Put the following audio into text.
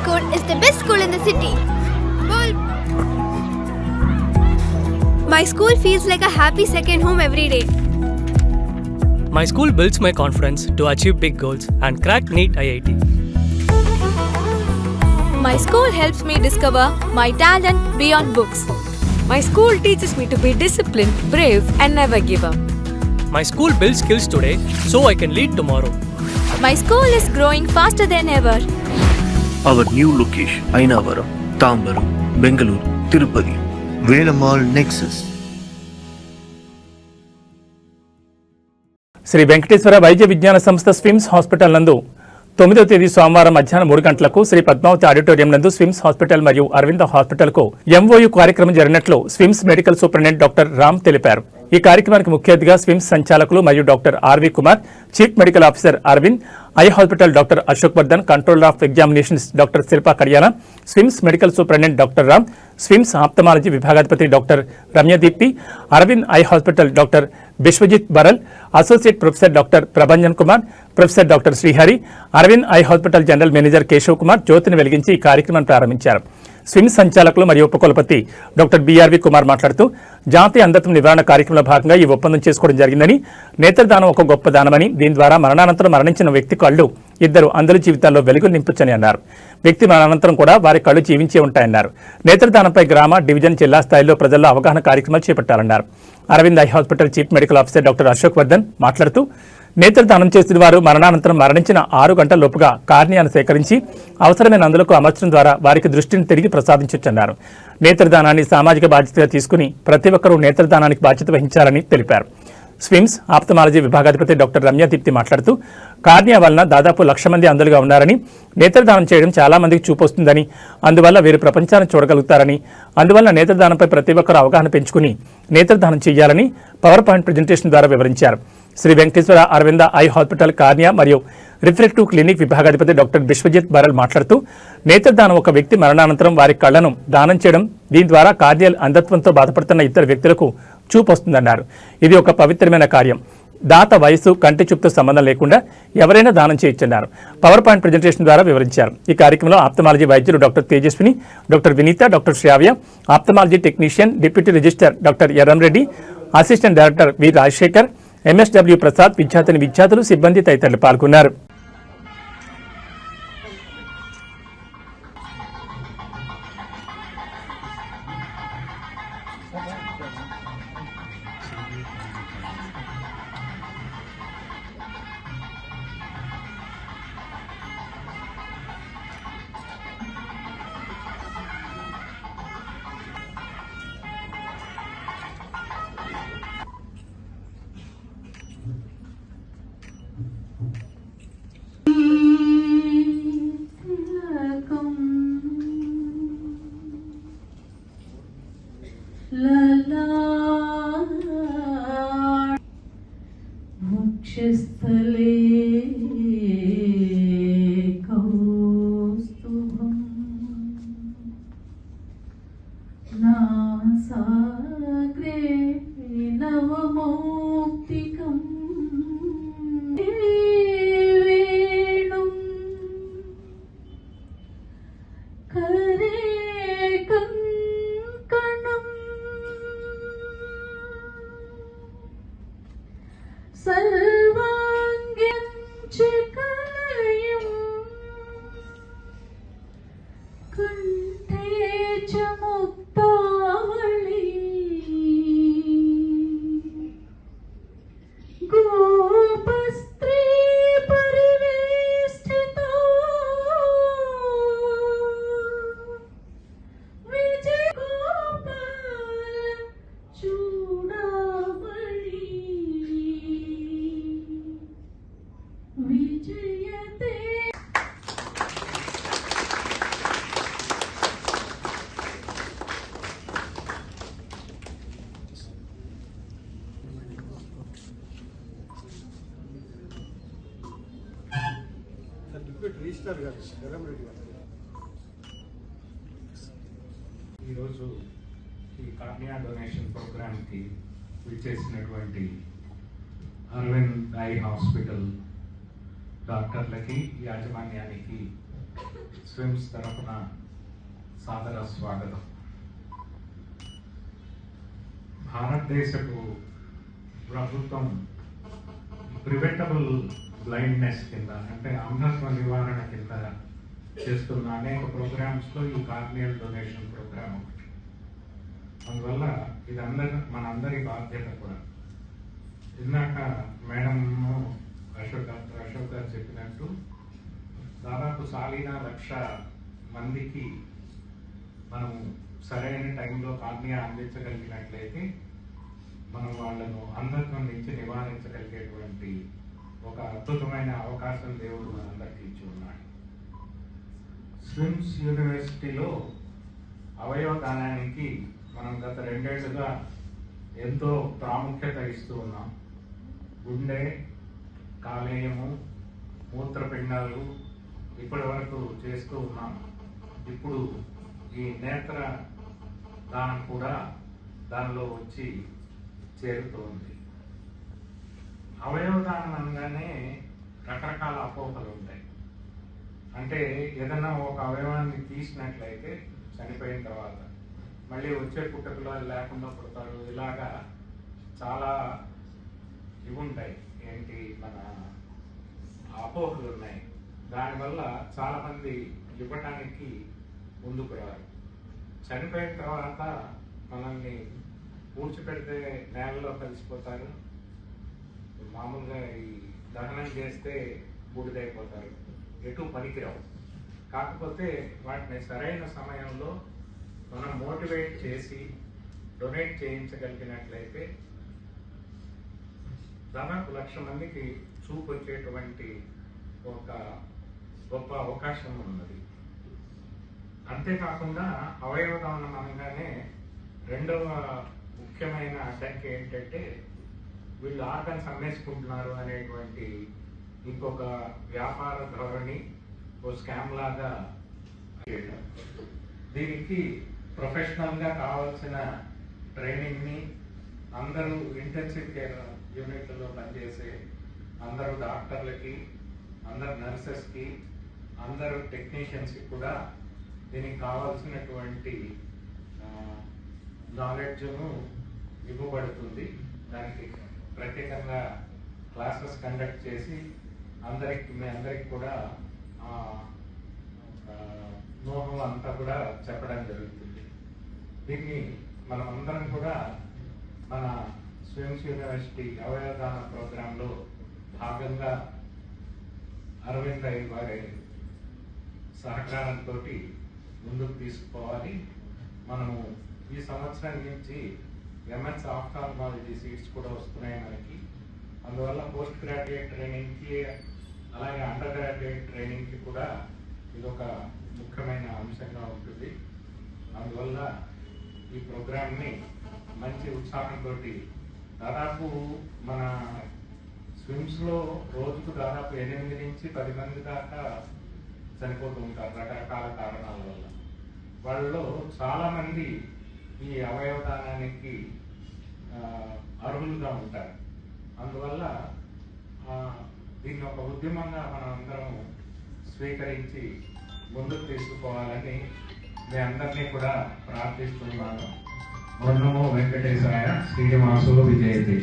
school is the best school in the city. My school feels like a happy second home every day. My school builds my confidence to achieve big goals and crack NEET IIT. My school helps me discover my talent beyond books. My school teaches me to be disciplined, brave, and never give up. My school builds skills today so I can lead tomorrow. My school is growing faster than ever. Our new location, Ainavaram, Tambaram, Bengaluru, Tirupati, Velamal Nexus. Shri Venkateswara వైద్య విజ్ఞాన సంస్థ SVIMS hospital నందు 9వ తేదీ సోమవారం మధ్యాహ్నం 3 గంటలకు Shri Padmavati auditorium నందు SVIMS hospital మరియు అరవింద హాస్పిటల్కు MOU కార్యక్రమం జరిగినట్లు SVIMS medical superintendent doctor Ram తెలిపారు. ఈ కార్యక్రమానికి ముఖ్య అతిథిగా స్విమ్స్ సంచాలకులు మరియు doctor R V Kumar, chief medical officer Aravind, eye hospital doctor Ashok Vardhan, controller of examinations doctor Shilpa Kadiyala, SVIMS medical superintendent doctor Ram, SVIMS ophthalmology విభాగాధిపతి doctor Ramyadeepti, Aravind eye hospital doctor Biswajit Baral, associate professor doctor Prabhanjan Kumar, professor doctor Srihari, Aravind eye hospital general manager Keshav Kumar జ్యోతిని వెలిగించి ఈ కార్యక్రమాన్ని ప్రారంభించారు. స్విమ్స్ సంచాలకులు మరియు ఉపకులపతి డాక్టర్ బిఆర్వి కుమార్ మాట్లాడుతూ జాతీయ అంధత్వం నివారణ కార్యక్రమంలో భాగంగా ఈ ఒప్పందం చేసుకోవడం జరిగిందని, నేత్రదానం ఒక గొప్ప దానమని, దీని ద్వారా మరణానంతరం మరణించిన వ్యక్తి కళ్ళు ఇద్దరు అందరి జీవితాల్లో వెలుగులు నింపొచ్చని అన్నారు. వ్యక్తి మరణానంతరం కూడా వారి కళ్ళు జీవించే ఉంటాయన్నారు. నేత్రదానంపై గ్రామ, డివిజన్, జిల్లా స్థాయిలో ప్రజల్లో అవగాహన కార్యక్రమాలు చేపట్టాలన్నారు. Aravind eye hospital chief medical officer doctor Ashok Vardhan మాట్లాడుతూ నేత్రదానం చేసిన వారు మరణానంతరం మరణించిన 6 గంటల లోపుగా కార్నియాను సేకరించి అవసరమైన అందులకు అమర్చడం ద్వారా వారికి దృష్టిని తిరిగి ప్రసాదించొచ్చన్నారు. నేత్రదానాన్ని సామాజిక బాధ్యతగా తీసుకుని ప్రతి ఒక్కరూ నేత్రదానానికి బాధ్యత వహించాలని తెలిపారు. స్విమ్స్ ఆప్థమాలజీ విభాగాధిపతి డాక్టర్ రమ్యదీప్తి మాట్లాడుతూ కార్నియా వలన దాదాపు 1,00,000 మంది అంధులుగా ఉన్నారని, నేత్రదానం చేయడం చాలా మందికి చూపొస్తుందని, అందువల్ల వీరు ప్రపంచాన్ని చూడగలుగుతారని, అందువల్ల నేత్రదానంపై ప్రతి ఒక్కరూ అవగాహన పెంచుకుని నేత్రదానం చేయాలని పవర్ పాయింట్ ప్రజెంటేషన్ ద్వారా వివరించారు. Sri Venkateswara Aravind eye hospital cornea మరియు రిఫ్లెక్టివ్ క్లినిక్ విభాగాధిపతి డాక్టర్ బిశ్వజిత్ బరల్ మాట్లాడుతూ నేత్రదానం ఒక వ్యక్తి మరణానంతరం వారి కళ్లను దానం చేయడం, దీని ద్వారా కార్నియల్ అంధత్వంతో బాధపడుతున్న ఇతర వ్యక్తులకు చూపు వస్తుందన్నారు. ఇది ఒక పవిత్రమైన కార్యం. దాత వయసు, కంటి చూపుతో సంబంధం లేకుండా ఎవరైనా దానం చేయొచ్చన్నారు. పవర్ పాయింట్ ప్రజెంటేషన్ ద్వారా వివరించారు. ఈ కార్యక్రమంలో ఆప్థమాలజీ వైద్యులు doctor Tejaswini, doctor Vineetha, doctor Sravya, ophthalmology technician deputy register doctor Erramreddy, assistant director V Rajasekhar, MSW Prasad, విద్యార్థులు, సిబ్బంది తదితరులు పాల్గొన్నారు. వక్షస్థలే కౌస్తుభం నాసాగ్రే నవమౌక్తికం వేణుం కరే కంకణం సర్వాంగ్యం చకలయం కంఠే చ ముక్తావళి గోపస్త్రీ పరివేష్టితో విజయ గోపాల చూడామణి విజయతే. ఈరోజు ఈ కార్నియా డొనేషన్ ప్రోగ్రామ్కి విచ్చేసినటువంటి అరవింద్ ఐ హాస్పిటల్ డాక్టర్లకి, యాజమాన్యానికి, స్విమ్స్ తరఫున సాదర స్వాగతం. భారతదేశపు ప్రభుత్వం ప్రివెంటబుల్ బ్లైండ్నెస్ కింద, అంటే అంధత్వ నివారణ కింద చేస్తున్న అనేక ప్రోగ్రామ్స్లో ఈ కార్నియల్ డొనేషన్ ప్రోగ్రామ్ ఒకటి. అందువల్ల ఇది మనందరి బాధ్యత కూడా. ఇందాక మేడం అశోక్ గారు చెప్పినట్టు దాదాపు 1,00,000 మందికి మనము సరైన టైంలో కార్నియా అందించగలిగినట్లయితే మనం వాళ్ళను అంధత్వం నుంచి నివారించగలిగేటువంటి ఒక అద్భుతమైన అవకాశం దేవుడు మనందరికీ ఇచ్చి ఉన్నాడు. స్విమ్స్ యూనివర్సిటీలో అవయవ దానానికి మనం గత 2 ఏళ్లుగా ఎంతో ప్రాముఖ్యత ఇస్తూ ఉన్నాం. గుండె, కాలేయము, మూత్రపిండాలు ఇప్పటి వరకు చేస్తూ ఉన్నాం. ఇప్పుడు ఈ నేత్ర దానం కూడా దానిలో వచ్చి చేరుతోంది. అవయవ దానం అనగానే రకరకాల అపోహలు ఉంటాయి. అంటే ఏదైనా ఒక అవయవాన్ని తీసినట్లయితే చనిపోయిన తర్వాత మళ్ళీ వచ్చే పుట్టుకలో లేకుండా పుడతారు, ఇలాగా చాలా ఇవి ఉంటాయి. ఏంటి మన అపోహలు ఉన్నాయి. దానివల్ల చాలామంది ఇవ్వటానికి ముందుకు రారు. చనిపోయిన తర్వాత మనల్ని పూడ్చిపెడితే నేలలో కలిసిపోతారు. మామూలుగా ఈ దహనం చేస్తే బూడిదైపోతారు, ఎటు పనికిరావు. కాకపోతే వాటిని సరైన సమయంలో మనం మోటివేట్ చేసి డొనేట్ చేయించగలిగినట్లయితే దాదాపు 1,00,000 మందికి చూపు వచ్చేటువంటి ఒక గొప్ప అవకాశం ఉన్నది. అంతేకాకుండా అవయవ దానం అనగానే రెండవ ముఖ్యమైన అడ్డంకి ఏంటంటే వీళ్ళు ఆర్గన్స్ అమ్మేసుకుంటున్నారు అనేటువంటి ఇంకొక వ్యాపార ధోరణి, ఓ స్కామ్ లాగా చేయడం. దీనికి ప్రొఫెషనల్గా కావాల్సిన ట్రైనింగ్ని అందరూ ఇంటెన్సివ్ కేర్ యూనిట్లలో పనిచేసే అందరూ డాక్టర్లకి, అందరు నర్సెస్కి, అందరూ టెక్నీషియన్స్కి కూడా దీనికి కావాల్సినటువంటి నాలెడ్జ్ను ఇవ్వబడుతుంది. దానికి ప్రత్యేకంగా క్లాసెస్ కండక్ట్ చేసి మీ అందరికి కూడా నోహం అంతా కూడా చెప్పడం జరుగుతుంది. దీన్ని మనం అందరం కూడా మన స్విమ్స్ యూనివర్సిటీ అవయవదాన ప్రోగ్రాంలో భాగంగా అరవింద్ అయ్య వారి సహకారంతో ముందుకు తీసుకుపోవాలి. మనము ఈ సంవత్సరం నుంచి ఎంఎస్ ఆఫ్థాల్మాలజీ సీట్స్ కూడా వస్తున్నాయి మనకి. అందువల్ల పోస్ట్ గ్రాడ్యుయేట్ ట్రైనింగ్కి అలాగే అండర్ గ్రాడ్యుయేట్ ట్రైనింగ్కి కూడా ఇది ఒక ముఖ్యమైన అంశంగా ఉంటుంది. అందువల్ల ఈ ప్రోగ్రామ్ని మంచి ఉత్సాహంతో దాదాపు మన స్విమ్స్లో రోజుకు దాదాపు 8 నుంచి 10 మంది దాకా చనిపోతూ ఉంటారు రకరకాల కారణాల వల్ల. వాళ్ళలో చాలామంది ఈ అవయవదానానికి అర్హులుగా ఉంటారు. అందువల్ల దీన్ని ఒక ఉద్యమంగా మనం అందరం స్వీకరించి ముందుకు తీసుకుపోవాలని మీ అందరినీ కూడా ప్రార్థిస్తున్నాను. ఓం నమో వెంకటేశాయ. శ్రీనివాసో విజయతే.